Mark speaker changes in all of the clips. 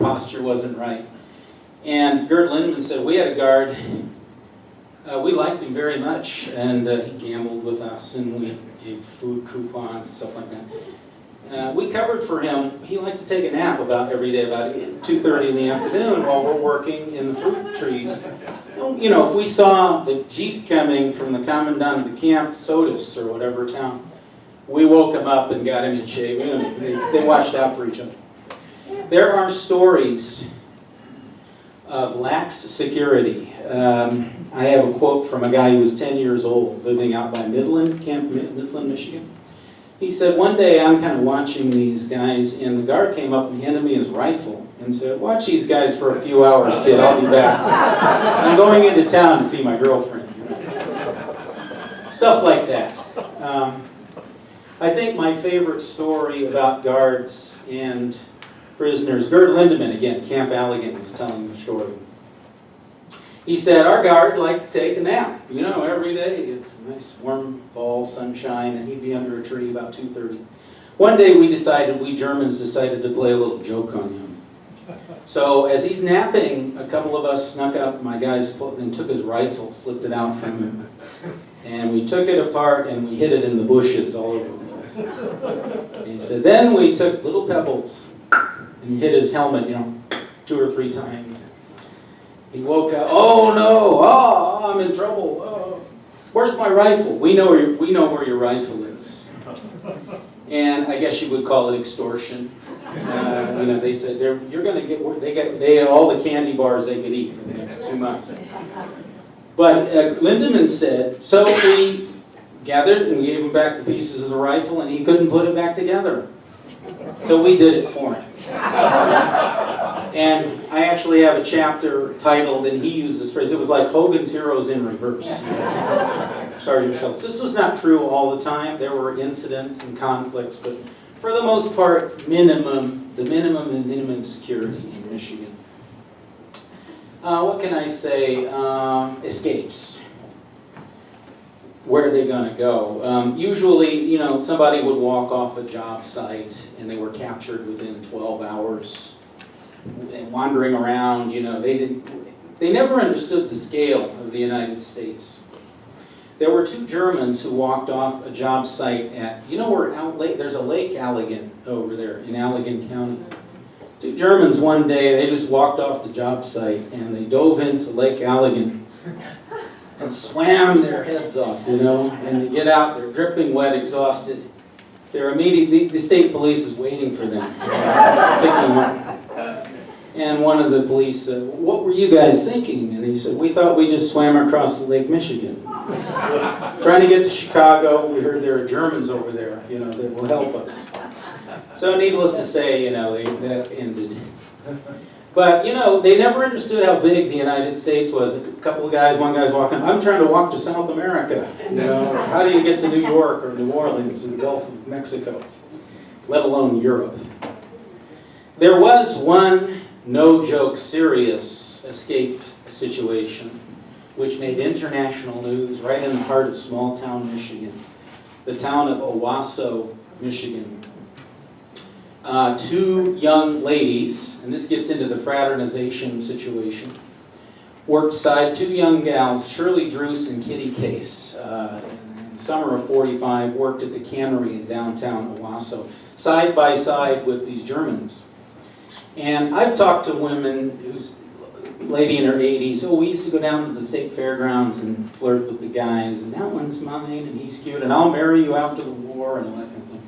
Speaker 1: posture wasn't right. And Gerd Lindemann said, we had a guard, we liked him very much, and he gambled with us, and we gave food coupons and stuff like that. We covered for him. He liked to take a nap about every day, about 2:30 in the afternoon while we're working in the fruit trees. You know, if we saw the Jeep coming from the commandant of the camp, Sodus or whatever town, we woke him up and got him in shape. You know, they watched out for each other. There are stories of lax security. I have a quote from a guy who was 10 years old, living out by Camp Midland, Michigan. He said, one day I'm kind of watching these guys, and the guard came up and handed me his rifle and said, watch these guys for a few hours, kid, I'll be back. I'm going into town to see my girlfriend. Stuff like that. I think my favorite story about guards and prisoners, Gerd Lindemann, again, Camp Allegan, was telling the story. He said, our guard liked to take a nap. You know, every day it's nice warm fall sunshine, and he'd be under a tree about 2:30. One day we Germans decided to play a little joke on him. So as he's napping, a couple of us snuck up, my guys, and took his rifle, slipped it out from him. And we took it apart and we hid it in the bushes all over the place. And he said, then we took little pebbles and hit his helmet, you know, 2 or 3 times. He woke up, oh no, oh, I'm in trouble. Oh. Where's my rifle? We know where your rifle is. And I guess you would call it extortion. You know, they said, you're going to get, they had all the candy bars they could eat for the next 2 months. But Lindemann said, so we gathered and we gave him back the pieces of the rifle, and he couldn't put it back together. So we did it for him. And I actually have a chapter titled, and he used this phrase, it was like Hogan's Heroes in reverse. Sergeant Schultz. This was not true all the time. There were incidents and conflicts, but for the most part, the minimum security in Michigan. What can I say? Escapes. Where are they going to go? Usually, you know, somebody would walk off a job site and they were captured within 12 hours. And wandering around, you know, they never understood the scale of the United States. There were 2 Germans who walked off a job site at, you know where there's a Lake Allegan over there in Allegan County. 2 Germans one day, they just walked off the job site and they dove into Lake Allegan and swam their heads off, you know, and they get out, they're dripping wet, exhausted. They're the state police is waiting for them, picking them up. And one of the police said, what were you guys thinking? And he said, we thought we just swam across Lake Michigan. Trying to get to Chicago, we heard there are Germans over there, you know, that will help us. So needless to say, you know, that ended. But, you know, they never understood how big the United States was. A couple of guys, one guy's walking, I'm trying to walk to South America. You know, how do you get to New York or New Orleans in the Gulf of Mexico, let alone Europe? There was one no-joke serious escape situation which made international news right in the heart of small-town Michigan, the town of Owasso, Michigan. 2 young ladies, and this gets into the fraternization situation, worked side, 2 young gals, Shirley Druce and Kitty Case, in the summer of '45, worked at the cannery in downtown Owasso, side by side with these Germans. And I've talked to women who's lady in her 80s, we used to go down to the state fairgrounds and flirt with the guys, and that one's mine, and he's cute, and I'll marry you after the war, and all that kind of thing.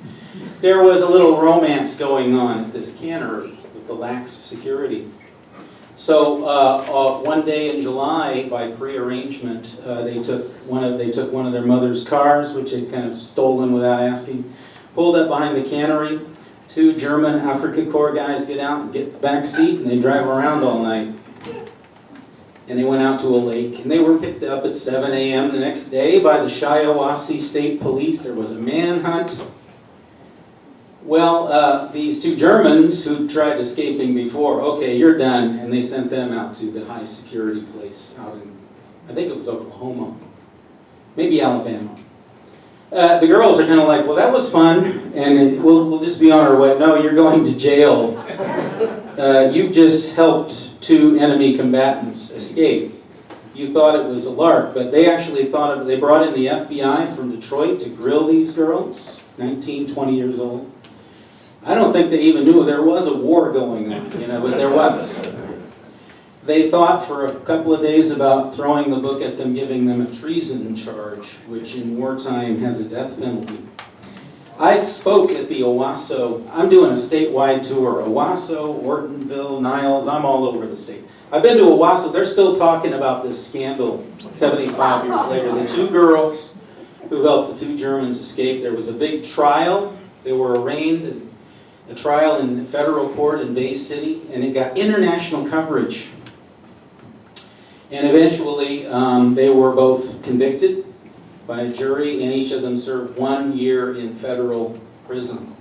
Speaker 1: There was a little romance going on at this cannery with the lax security. So one day in July, by pre-arrangement, they took one of their mother's cars, which they'd kind of stolen without asking, pulled up behind the cannery. 2 German Afrika Korps guys get out and get the back seat, and they drive around all night. And they went out to a lake, and they were picked up at 7 a.m. the next day by the Shiawassee State Police. There was a manhunt. Well, these 2 Germans who tried escaping before, okay, you're done, and they sent them out to the high security place out in, I think it was Oklahoma, maybe Alabama. The girls are kind of like, well, that was fun, and we'll just be on our way. No, you're going to jail. you just helped 2 enemy combatants escape. You thought it was a lark, but they actually thought they brought in the FBI from Detroit to grill these girls, 19, 20 years old. I don't think they even knew there was a war going on, but there was. They thought for a couple of days about throwing the book at them, giving them a treason charge, which in wartime has a death penalty. I spoke at the Owasso. I'm doing a statewide tour. Owasso, Ortonville, Niles, I'm all over the state. I've been to Owasso. They're still talking about this scandal 75 years later. The 2 girls who helped the 2 Germans escape. There was a big trial. They were arraigned, a trial in federal court in Bay City, and it got international coverage. And eventually, they were both convicted by a jury, and each of them served 1 year in federal prison.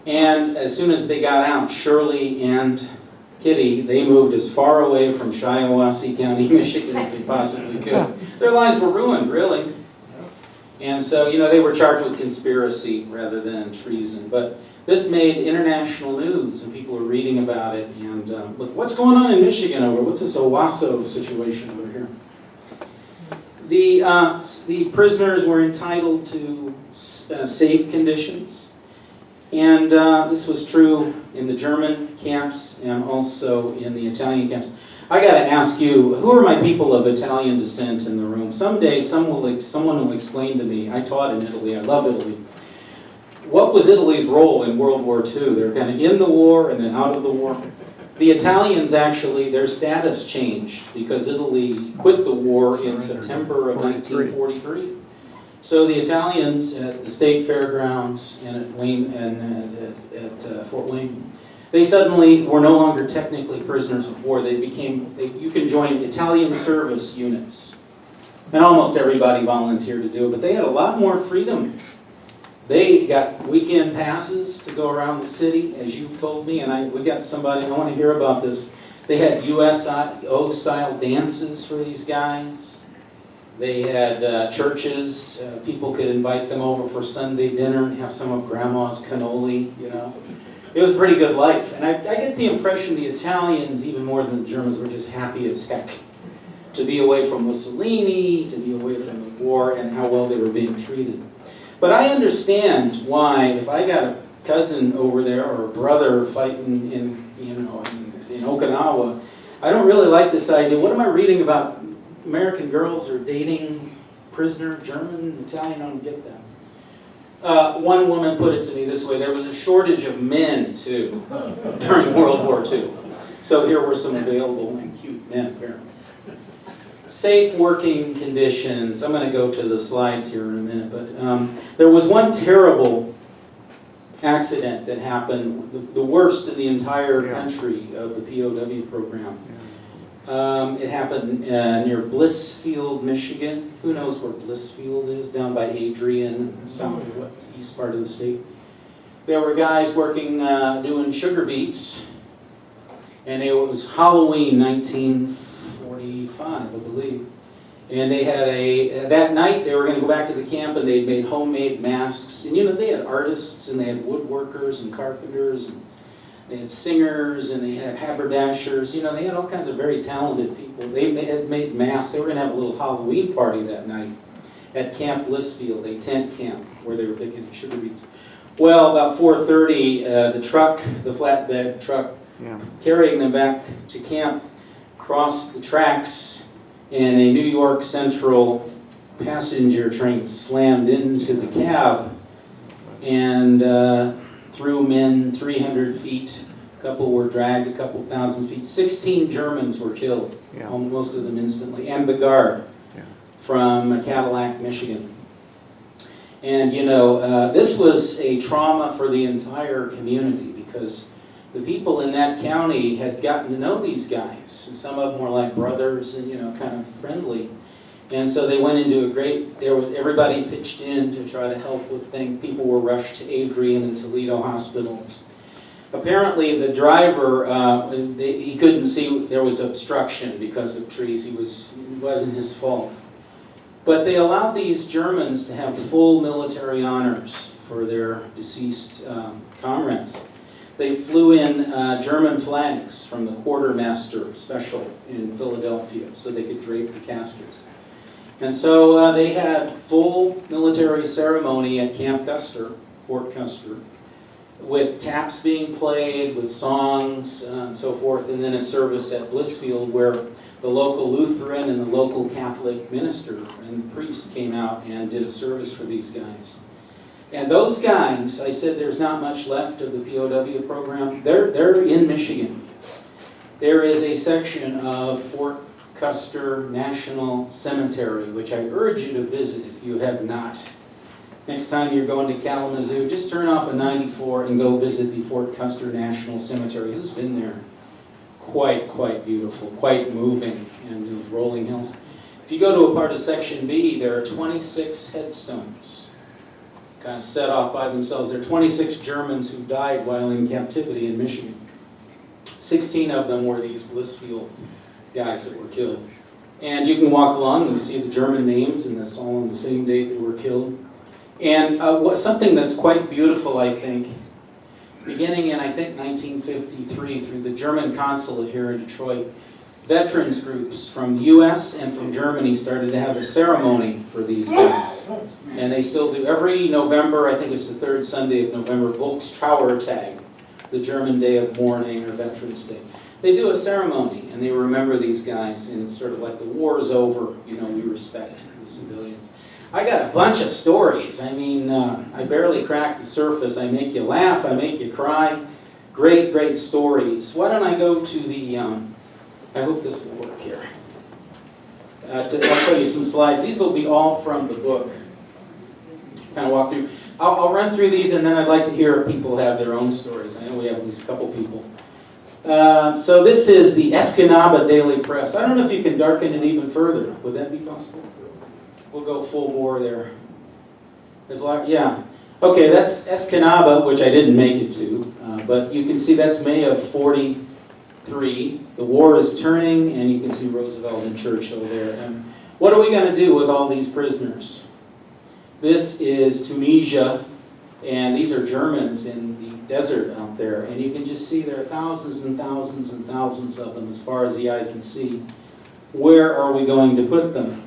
Speaker 1: And as soon as they got out, Shirley and Kitty, they moved as far away from Shiawassee County, Michigan as they possibly could. Their lives were ruined, really. And so, they were charged with conspiracy rather than treason. But this made international news, and people were reading about it. And look, what's going on in Michigan over? What's this Owasso situation over here? The prisoners were entitled to safe conditions, and this was true in the German camps and also in the Italian camps. I got to ask you, who are my people of Italian descent in the room? Someday someone will explain to me. I taught in Italy. I love Italy. What was Italy's role in World War II? They were kind of in the war and then out of the war. The Italians actually, their status changed because Italy quit the war in September of 1943. So the Italians at the state fairgrounds and at Wayne and at Fort Wayne, they suddenly were no longer technically prisoners of war. You can join Italian service units, and almost everybody volunteered to do it. But they had a lot more freedom. They got weekend passes to go around the city, as you told me, and we got somebody, I want to hear about this. They had USO-style dances for these guys. They had churches. People could invite them over for Sunday dinner and have some of Grandma's cannoli, It was a pretty good life. And I get the impression the Italians, even more than the Germans, were just happy as heck to be away from Mussolini, to be away from the war, and how well they were being treated. But I understand why, if I got a cousin over there or a brother fighting in Okinawa, I don't really like this idea. What am I reading about American girls are dating prisoner German, Italian? I don't get that. One woman put it to me this way: there was a shortage of men too during World War II. So here were some available and cute men apparently. Safe working conditions. I'm going to go to the slides here in a minute, but there was one terrible accident that happened, the worst in the entire country of the POW program. It happened near Blissfield, Michigan. Who knows where Blissfield is? Down by Adrian, east part of the state. There were guys working, doing sugar beets, and it was Halloween 1945, I believe. And they had that night they were going to go back to the camp, and they'd made homemade masks. And they had artists, and they had woodworkers and carpenters, and they had singers, and they had haberdashers. They had all kinds of very talented people. They had made masks. They were going to have a little Halloween party that night at Camp Blissfield, a tent camp where they were picking sugar beets. Well, about 4:30, the flatbed truck carrying them back to camp, crossed the tracks, and a New York Central passenger train slammed into the cab and threw men 300 feet. A couple were dragged a couple thousand feet. 16 Germans were killed, most of them instantly, and the guard from Cadillac, Michigan. And this was a trauma for the entire community because the people in that county had gotten to know these guys, and some of them were like brothers and kind of friendly. And so they went into everybody pitched in to try to help with things. People were rushed to Adrian and Toledo hospitals. Apparently the driver, he couldn't see, there was obstruction because of trees. It wasn't his fault. But they allowed these Germans to have full military honors for their deceased comrades. They flew in German flags from the quartermaster special in Philadelphia so they could drape the caskets. And so they had full military ceremony at Camp Custer, Fort Custer, with taps being played, with songs and so forth, and then a service at Blissfield where the local Lutheran and the local Catholic minister and priest came out and did a service for these guys. And those guys, I said there's not much left of the POW program. They're in Michigan. There is a section of Fort Custer National Cemetery, which I urge you to visit if you have not. Next time you're going to Kalamazoo, just turn off a 94 and go visit the Fort Custer National Cemetery. Who's been there? Quite beautiful, quite moving, and those rolling hills. If you go to a part of Section B, there are 26 headstones, kind of set off by themselves. There are 26 Germans who died while in captivity in Michigan. 16 of them were these Blissfield guys that were killed. And you can walk along and see the German names, and that's all on the same date they were killed. And something that's quite beautiful, I think, beginning in, I think, 1953, through the German consulate here in Detroit, veterans groups from the U.S. and from Germany started to have a ceremony for these guys. And they still do. Every November, I think it's the third Sunday of November, Volkstrauertag, the German Day of Mourning or Veterans Day. They do a ceremony, and they remember these guys, and it's sort of like the war's over, you know, we respect the civilians. I got a bunch of stories. I mean, I barely cracked the surface. I make you laugh, I make you cry. Great stories. Why don't I go to the, I hope this will work here. I'll show you some slides. These will be all from the book. Kind of walk through. I'll run through these, and then I'd like to hear people have their own stories. I know we have at least a couple people. So this is the Escanaba Daily Press. I don't know if you can darken it even further. Would that be possible? We'll go full bore there. There's a lot, yeah. Okay, that's Escanaba, which I didn't make it to, but you can see that's May of '43. The war is turning, and you can see Roosevelt and Churchill there. And what are we going to do with all these prisoners? This is Tunisia, and these are Germans in the desert out there, and you can just see there are thousands and thousands and thousands of them as far as the eye can see. Where are we going to put them?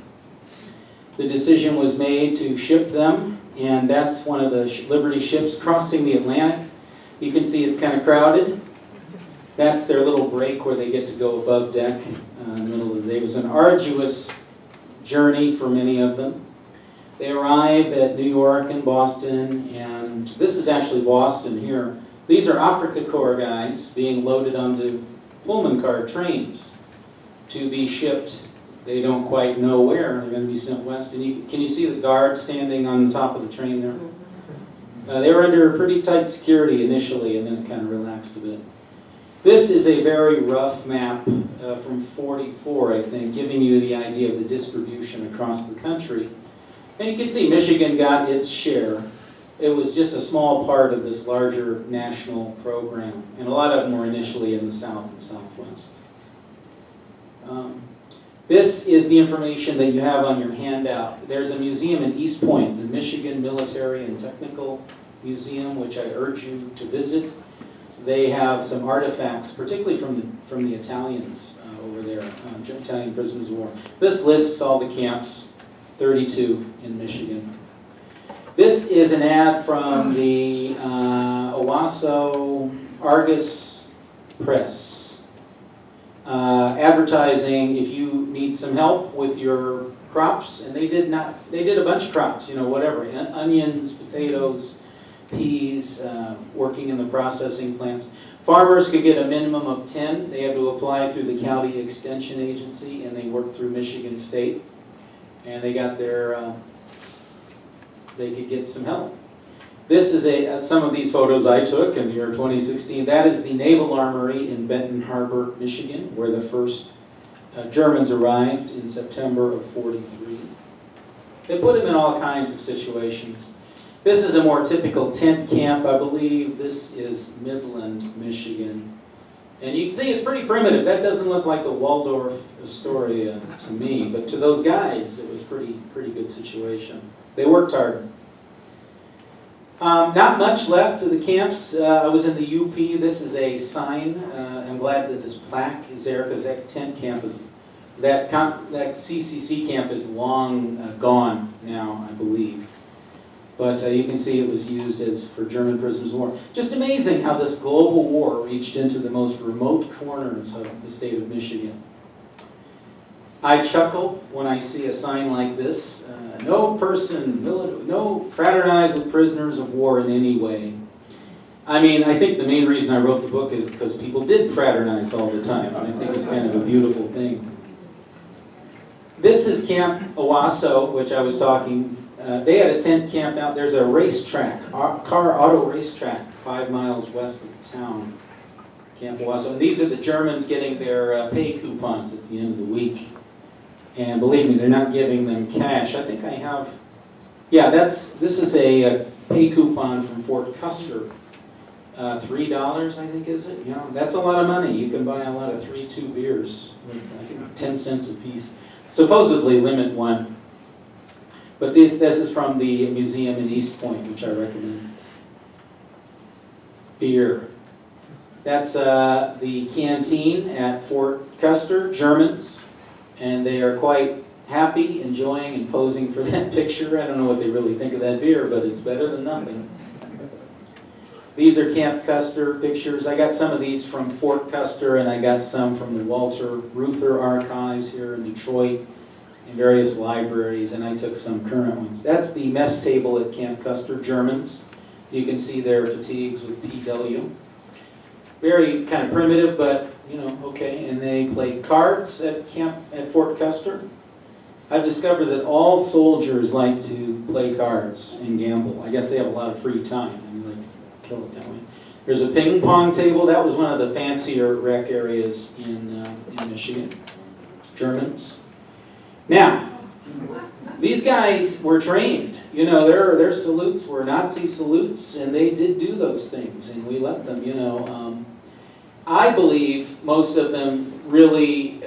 Speaker 1: The decision was made to ship them, and that's one of the Liberty ships crossing the Atlantic. You can see it's kind of crowded. That's their little break where they get to go above deck in the middle of the day. It was an arduous journey for many of them. They arrive at New York and Boston, and this is actually Boston here. These are Afrika Korps guys being loaded onto Pullman car trains to be shipped. They don't quite know where. They're going to be sent west. And can you see the guard standing on the top of the train there? They were under pretty tight security initially, and then it kind of relaxed a bit. This is a very rough map from '44, I think, giving you the idea of the distribution across the country. And you can see Michigan got its share. It was just a small part of this larger national program, and a lot of them were initially in the South and Southwest. This is the information that you have on your handout. There's a museum in East Point, the Michigan Military and Technical Museum, which I urge you to visit. They have some artifacts, particularly from the Italians over there, Italian prisoners of war. This lists all the camps, 32 in Michigan. This is an ad from the Owasso Argus Press. Advertising if you need some help with your crops, and they did a bunch of crops, you know, whatever, onions, potatoes, peas, working in the processing plants. Farmers could get a minimum of 10. They had to apply through the county extension agency, and they worked through Michigan State, and they got their, they could get some help. This is some of these photos I took in the year 2016. That is the Naval Armory in Benton Harbor, Michigan, where the first Germans arrived in September of '43. They put them in all kinds of situations. This is a more typical tent camp, I believe. This is Midland, Michigan. And you can see it's pretty primitive. That doesn't look like a Waldorf Astoria to me, but to those guys, it was pretty good situation. They worked hard. Not much left of the camps. I was in the UP. This is a sign. I'm glad that this plaque is there because that tent camp is, that CCC camp is long gone now, I believe. But you can see it was used as for German prisoners of war. Just amazing how this global war reached into the most remote corners of the state of Michigan. I chuckle when I see a sign like this. No fraternize with prisoners of war in any way. I mean, I think the main reason I wrote the book is because people did fraternize all the time. And I think it's kind of a beautiful thing. This is Camp Owasso, which I was talking. They had a tent camp out. There's a racetrack, car auto racetrack, 5 miles west of town. Camp Owasso. And these are the Germans getting their pay coupons at the end of the week. And believe me, they're not giving them cash. I think I have, yeah, this is a pay coupon from Fort Custer. $3, I think, is it? You know, that's a lot of money. You can buy a lot of 3-2 beers with, I think, 10 cents a piece. Supposedly limit one. But this is from the museum in East Point, which I recommend. Beer. That's the canteen at Fort Custer, Germans. And they are quite happy, enjoying, and posing for that picture. I don't know what they really think of that beer, but it's better than nothing. These are Camp Custer pictures. I got some of these from Fort Custer, and I got some from the Walter Reuther archives here in Detroit, in various libraries, and I took some current ones. That's the mess table at Camp Custer, Germans. You can see their fatigues with PW. Very kind of primitive, but you know, okay. And they played cards at Fort Custer. I've discovered that all soldiers like to play cards and gamble. I guess they have a lot of free time, and they like to kill it that way. There's a ping pong table. That was one of the fancier rec areas in Michigan. Germans. Now, these guys were trained. You know, their salutes were Nazi salutes, and they did do those things, and we let them, you know. I believe most of them really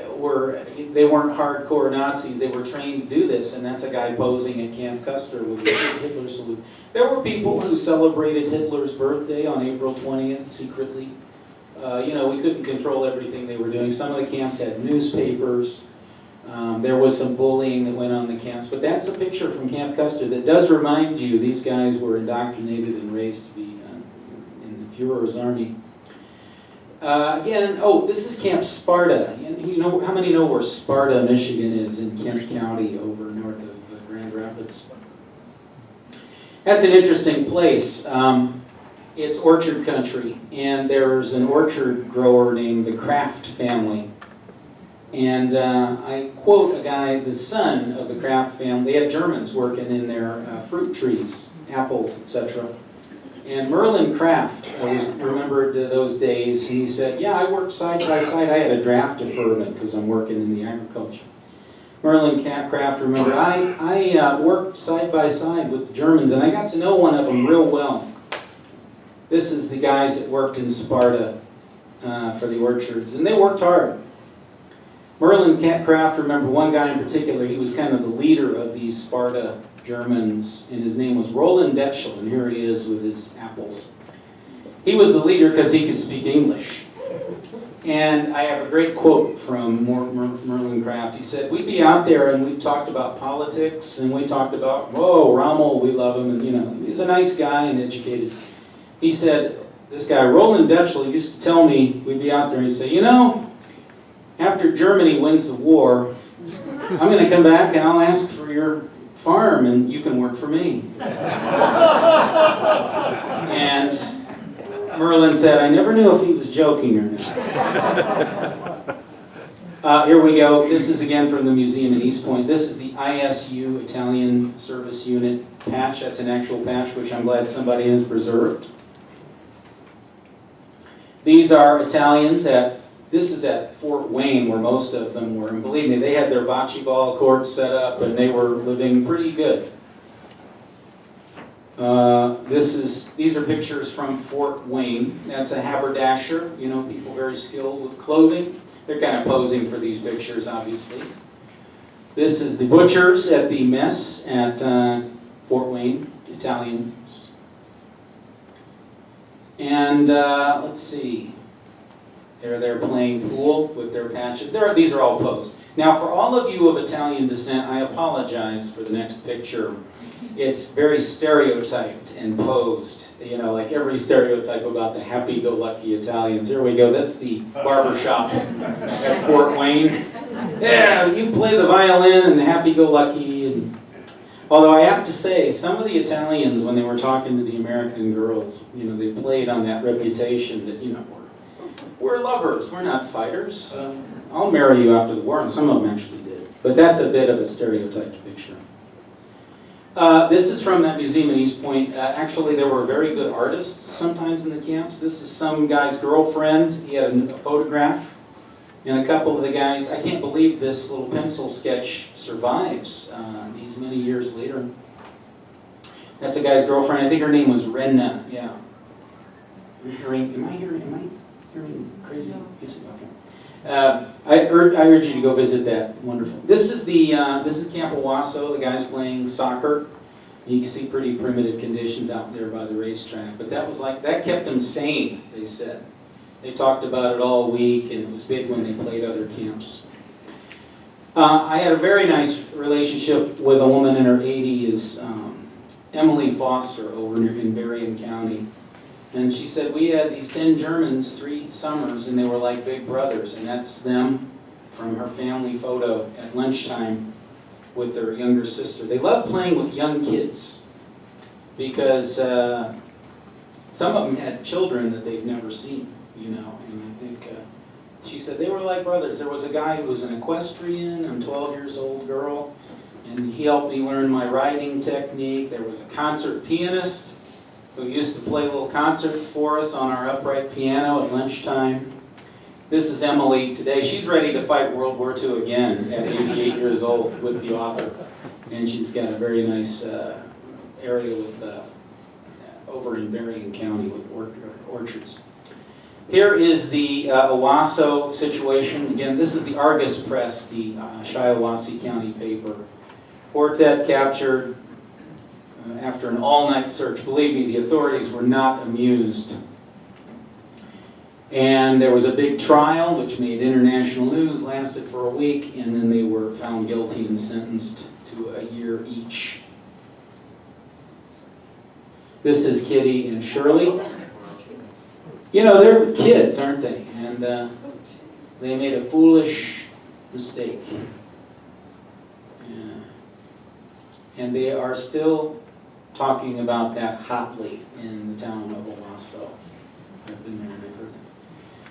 Speaker 1: they weren't hardcore Nazis. They were trained to do this, and that's a guy posing at Camp Custer with the Hitler salute. There were people who celebrated Hitler's birthday on April 20th secretly. You know, we couldn't control everything they were doing. Some of the camps had newspapers. There was some bullying that went on in the camps, but that's a picture from Camp Custer that does remind you these guys were indoctrinated and raised to be in the Fuhrer's army. Again, this is Camp Sparta. You know, how many know where Sparta, Michigan is in Kent County over north of Grand Rapids? That's an interesting place. It's orchard country, and there's an orchard grower named the Kraft family. And I quote a guy, the son of the Kraft family. They had Germans working in their fruit trees, apples, etc. And Merlin Kraft always remembered those days. He said, yeah, I worked side by side. I had a draft deferment because I'm working in the agriculture. Merlin Kraft remembered, I worked side by side with the Germans, and I got to know one of them real well. This is the guys that worked in Sparta for the orchards, and they worked hard. Merlin Kraft remembered one guy in particular. He was kind of the leader of these Sparta Germans, and his name was Roland Detschel, and here he is with his apples. He was the leader because he could speak English. And I have a great quote from Merlin Kraft. He said, we'd be out there and we talked about politics, and we talked about, whoa, Rommel, we love him, and you know, he's a nice guy and educated. He said, this guy, Roland Detschel, used to tell me, we'd be out there and he'd say, you know, after Germany wins the war, I'm going to come back and I'll ask for your farm and you can work for me. And Merlin said, I never knew if he was joking or not. Here we go. This is again from the museum in East Point. This is the ISU, Italian Service Unit patch. That's an actual patch, which I'm glad somebody has preserved. These are Italians this is at Fort Wayne, where most of them were. And believe me, they had their bocce ball courts set up, and they were living pretty good. These are pictures from Fort Wayne. That's a haberdasher, you know, people very skilled with clothing. They're kind of posing for these pictures, obviously. This is the butchers at the mess at Fort Wayne, Italians. And let's see, they're playing pool with their patches. These are all posed. Now, for all of you of Italian descent, I apologize for the next picture. It's very stereotyped and posed, you know, like every stereotype about the happy-go-lucky Italians. Here we go, that's the barber shop at Fort Wayne. Yeah, you play the violin and happy-go-lucky. And although I have to say, some of the Italians, when they were talking to the American girls, you know, they played on that reputation that, you know, we're lovers, we're not fighters. I'll marry you after the war, and some of them actually did. But that's a bit of a stereotyped picture. This is from that museum in East Point. Actually, there were very good artists sometimes in the camps. This is some guy's girlfriend. He had a photograph. And a couple of the guys, I can't believe this little pencil sketch survives these many years later. That's a guy's girlfriend. I think her name was Renna. Yeah. Am I hearing crazy? Yes, okay. I urge you to go visit that. Wonderful. This is Camp Owasso. The guys playing soccer. You can see pretty primitive conditions out there by the racetrack. But that kept them sane, they said. They talked about it all week, and it was big when they played other camps. I had a very nice relationship with a woman in her 80s, Emily Foster, over in Berrien County. And she said, we had these 10 Germans 3 summers, and they were like big brothers. And that's them from her family photo at lunchtime with their younger sister. They love playing with young kids because some of them had children that they've never seen, you know. And I think she said they were like brothers. There was a guy who was an equestrian, I'm 12 years old girl, and he helped me learn my riding technique. There was a concert pianist who used to play little concerts for us on our upright piano at lunchtime. This is Emily today. She's ready to fight World War II again at 88 years old with the author. And she's got a very nice area with, over in Berrien County with orchards. Here is the Owasso situation. Again, this is the Argus Press, the Shiawassee County paper. Quartet captured after an all-night search. Believe me, the authorities were not amused. And there was a big trial, which made international news, lasted for a week, and then they were found guilty and sentenced to a year each. This is Kitty and Shirley. You know, they're kids, aren't they? And they made a foolish mistake. Yeah. And they are still talking about that hotly in the town of Owasso. I've been there and I've heard it.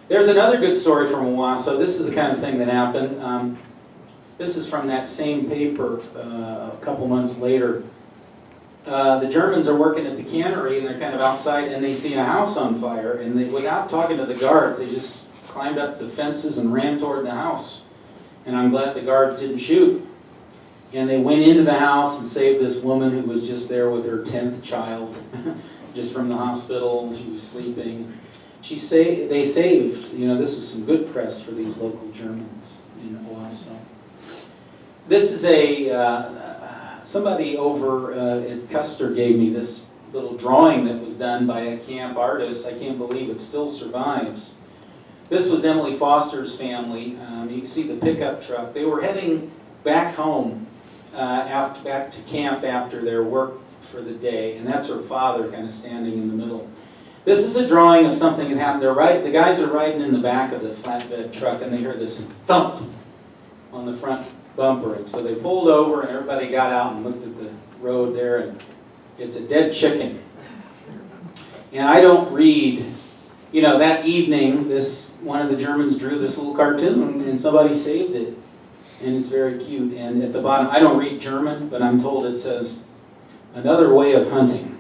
Speaker 1: There's another good story from Owasso. This is the kind of thing that happened. This is from that same paper a couple months later. The Germans are working at the cannery and they're kind of outside and they see a house on fire, and they, without talking to the guards, they just climbed up the fences and ran toward the house. And I'm glad the guards didn't shoot. And they went into the house and saved this woman who was just there with her 10th child, just from the hospital. She was sleeping. They saved, you know, this was some good press for these local Germans in Owasso. This is somebody over at Custer gave me this little drawing that was done by a camp artist. I can't believe it still survives. This was Emily Foster's family. You can see the pickup truck. They were heading back home, back to camp after their work for the day, and that's her father kind of standing in the middle. This is a drawing of something that happened. The guys are riding in the back of the flatbed truck, and they heard this thump on the front bumper, and so they pulled over, and everybody got out and looked at the road there, and it's a dead chicken. And I don't read, you know, that evening, one of the Germans drew this little cartoon, and somebody saved it. And it's very cute. And at the bottom, I don't read German, but I'm told it says, another way of hunting.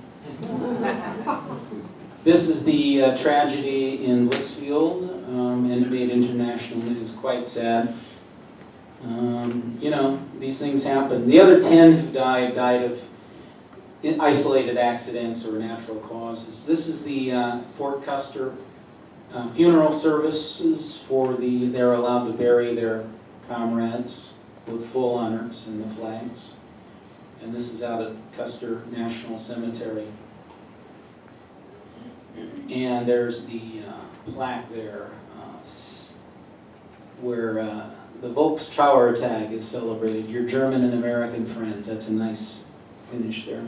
Speaker 1: This is the tragedy in Litchfield, and it made international news. Quite sad. You know, these things happen. The other 10 who died of isolated accidents or natural causes. This is the Fort Custer funeral services for they're allowed to bury their comrades with full honors and the flags. And this is out at Custer National Cemetery. And there's the plaque there where the Volkstrauertag is celebrated. Your German and American friends. That's a nice finish there.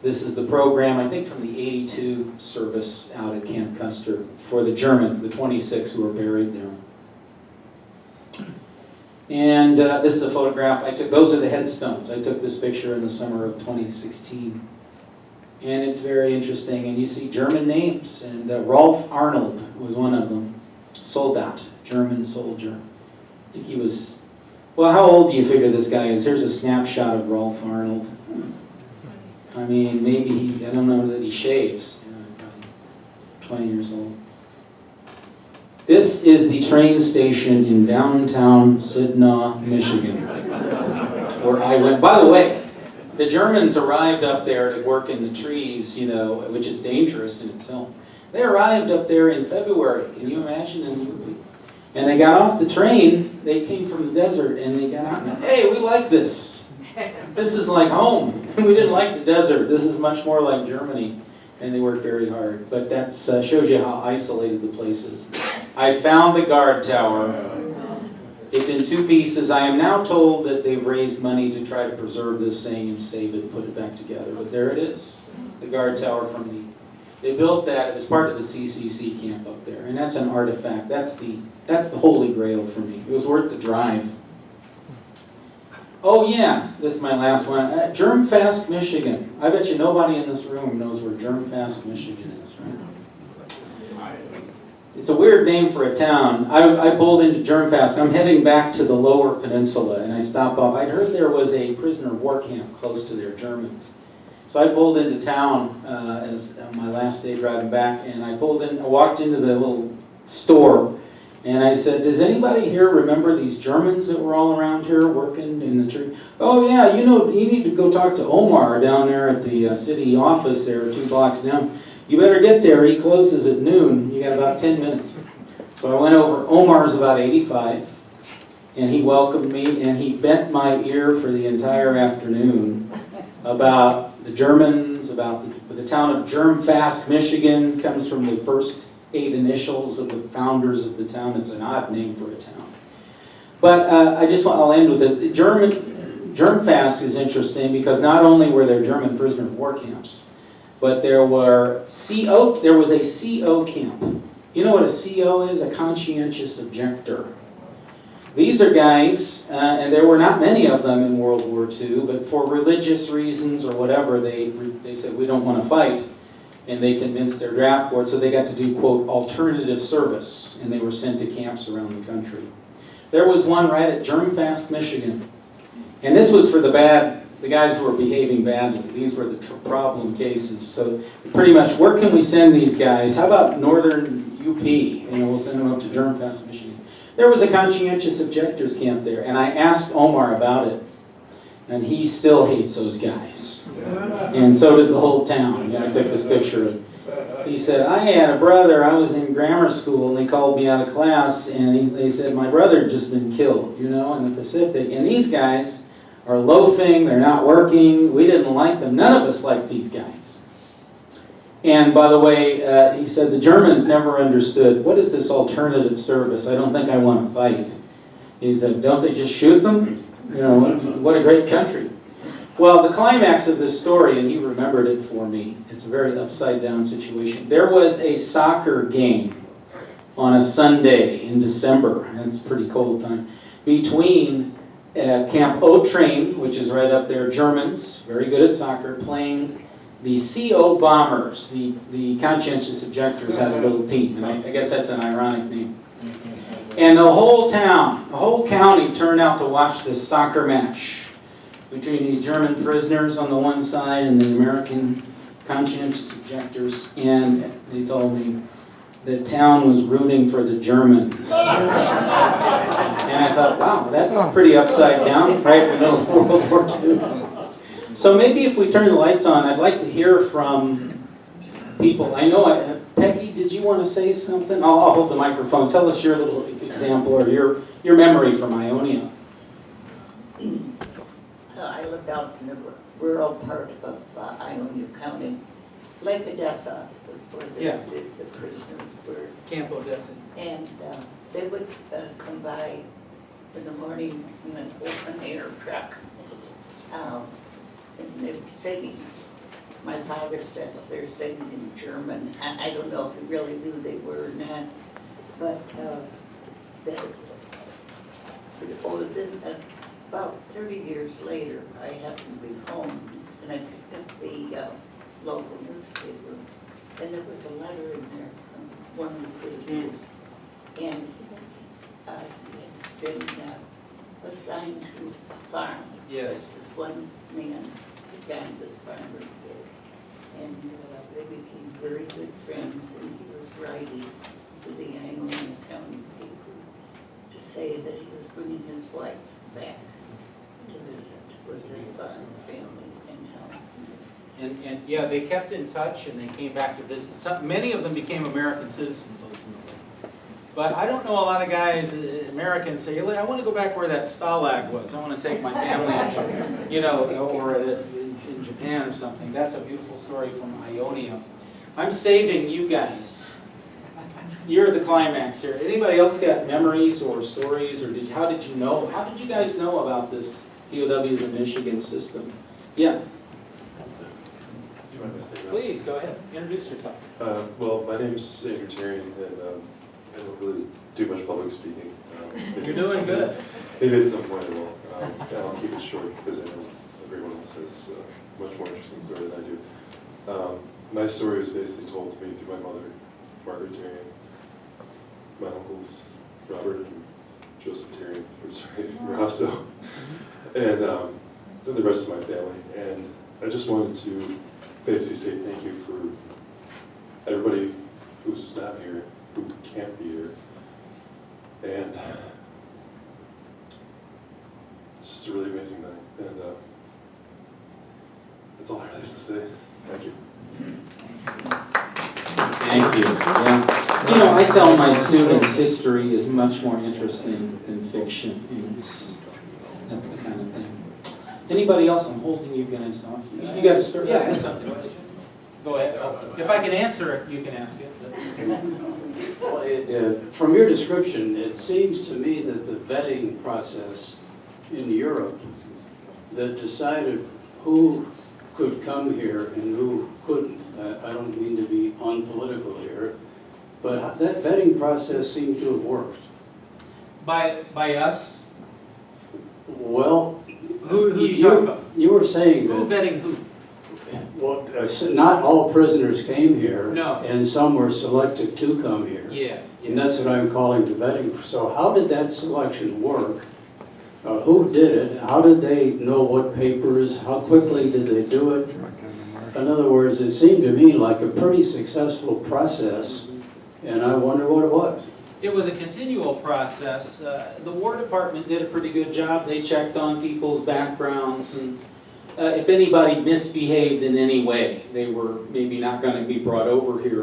Speaker 1: This is the program, I think, from the 82 service out at Camp Custer for the German, the 26 who were buried there. And this is a photograph I took. Those are the headstones. I took this picture in the summer of 2016. And it's very interesting. And you see German names. And Rolf Arnold was one of them. Soldat, German soldier. I think he was, well, how old do you figure this guy is? Here's a snapshot of Rolf Arnold. I mean, maybe I don't know that he shaves. Probably 20 years old. This is the train station in downtown Sidnaw, Michigan, where I went. By the way, the Germans arrived up there to work in the trees, you know, which is dangerous in itself. They arrived up there in February. Can you imagine? And they got off the train. They came from the desert, and they got out and said, hey, we like this. This is like home. We didn't like the desert. This is much more like Germany. And they worked very hard. But that shows you how isolated the place is. I found the guard tower. It's in two pieces. I am now told that they've raised money to try to preserve this thing and save it and put it back together. But there it is. The guard tower from the... They built that. It was part of the CCC camp up there. And that's an artifact. That's the holy grail for me. It was worth the drive. Oh yeah, this is my last one. Germfast, Michigan. I bet you nobody in this room knows where Germfast, Michigan is, right? It's a weird name for a town. I pulled into Germfast. I'm heading back to the Lower Peninsula, and I stopped off. I'd heard there was a prisoner of war camp close to there, Germans. So I pulled into town as my last day driving back, and I walked into the little store. And I said, does anybody here remember these Germans that were all around here working in the tree? Oh yeah, you know, you need to go talk to Omar down there at the city office there 2 blocks down. You better get there, he closes at noon. You got about 10 minutes. So I went over. Omar's about 85. And he welcomed me, and he bent my ear for the entire afternoon about the Germans, about the town of Germfast, Michigan, comes from the first 8 initials of the founders of the town. It's an odd name for a town. But I'll end with it. Germfast is interesting because not only were there German prisoner of war camps, but there was a CO camp. You know what a CO is? A conscientious objector. These are guys, and there were not many of them in World War II, but for religious reasons or whatever, they said, we don't want to fight. And they convinced their draft board, so they got to do, quote, alternative service, and they were sent to camps around the country. There was one right at Germfast, Michigan, and this was for the guys who were behaving badly. These were the problem cases. So pretty much, where can we send these guys? How about northern UP? You know, we'll send them up to Germfast, Michigan. There was a conscientious objectors camp there, and I asked Omar about it, and he still hates those guys. And so does the whole town. You know, I took this picture of. He said, I had a brother, I was in grammar school, and they called me out of class, and they said, my brother had just been killed, you know, in the Pacific. And these guys are loafing, they're not working, we didn't like them. None of us liked these guys. And by the way, he said, the Germans never understood, what is this alternative service? I don't think I want to fight. He said, don't they just shoot them? You know, what a great country. Well, the climax of this story, and he remembered it for me, it's a very upside-down situation. There was a soccer game on a Sunday in December, and it's a pretty cold time, between Camp Otrain, which is right up there, Germans, very good at soccer, playing the CO Bombers. The conscientious objectors had a little team, and I guess that's an ironic name. And the whole town, the whole county turned out to watch this soccer match between these German prisoners on the one side and the American conscientious objectors, and they told me the town was rooting for the Germans. And I thought, wow, that's pretty upside down, right in the middle of World War II. So maybe if we turn the lights on, I'd like to hear from people. I know, Peggy, did you want to say something? I'll hold the microphone. Tell us your little example or your memory from Ionia.
Speaker 2: I lived out in the rural part of Ionia County, Lake Odessa was where
Speaker 1: Yeah.
Speaker 2: the prisoners were.
Speaker 1: Camp Odessa.
Speaker 2: And they would come by in the morning in an open air truck. And they were singing. My father said they're singing in German. I don't know if he really knew they were or not. But then about 30 years later, I happened to be home and I picked up the local newspaper. And there was a letter in there from one of the prisoners. And he had been assigned to a farm.
Speaker 1: Yes.
Speaker 2: This one man began this farmer's kid. And they became very good friends, and he was writing to the Italian County paper to say that he was bringing his wife back to visit with his farm family and how.
Speaker 1: And yeah, they kept in touch and they came back to visit. Many of them became American citizens ultimately. But I don't know a lot of guys, Americans, say, I want to go back where that stalag was. I want to take my family, you know, or in Japan or something. That's a beautiful story from Ionia. I'm saving you guys. You're the climax here. Anybody else got memories or stories, or how did you know? How did you guys know about this POWs in Michigan system? Yeah.
Speaker 3: Do you want me to say that?
Speaker 1: Please, go ahead. Introduce yourself.
Speaker 3: Well, my name's Andrew Terry, and I don't really do much public speaking.
Speaker 1: You're doing good.
Speaker 3: Maybe at some point I will. And I'll keep it short because I know everyone else has a much more interesting story than I do. My story was basically told to me through my mother, Margaret Terry, my uncles, Robert and Joseph Terry, Rosso, and the rest of my family. And I just wanted to basically say thank you for everybody who's not here, who can't be here. And it's just a really amazing night. And that's all I really have to say. Thank you.
Speaker 1: Thank you. Yeah. You know, I tell my students history is much more interesting than fiction. And that's the kind of thing. Anybody else? I'm holding you guys off. You got to start. Yeah, that's something. Go ahead. If I can answer it, you can ask it.
Speaker 4: Well, from your description, it seems to me that the vetting process in Europe that decided who could come here and who couldn't, I don't mean to be unpolitical here, but that vetting process seemed to have worked.
Speaker 1: By us?
Speaker 4: Well,
Speaker 1: Who you talking about?
Speaker 4: You were saying
Speaker 1: Who
Speaker 4: that,
Speaker 1: vetting who?
Speaker 4: well, not all prisoners came here.
Speaker 1: No.
Speaker 4: And some were selected to come here.
Speaker 1: Yeah.
Speaker 4: And that's what I'm calling the vetting. So how did that selection work? Who did it? How did they know what papers? How quickly did they do it? In other words, it seemed to me like a pretty successful process, and I wonder what it was.
Speaker 1: It was a continual process. The War Department did a pretty good job. They checked on people's backgrounds, and if anybody misbehaved in any way, they were maybe not going to be brought over here.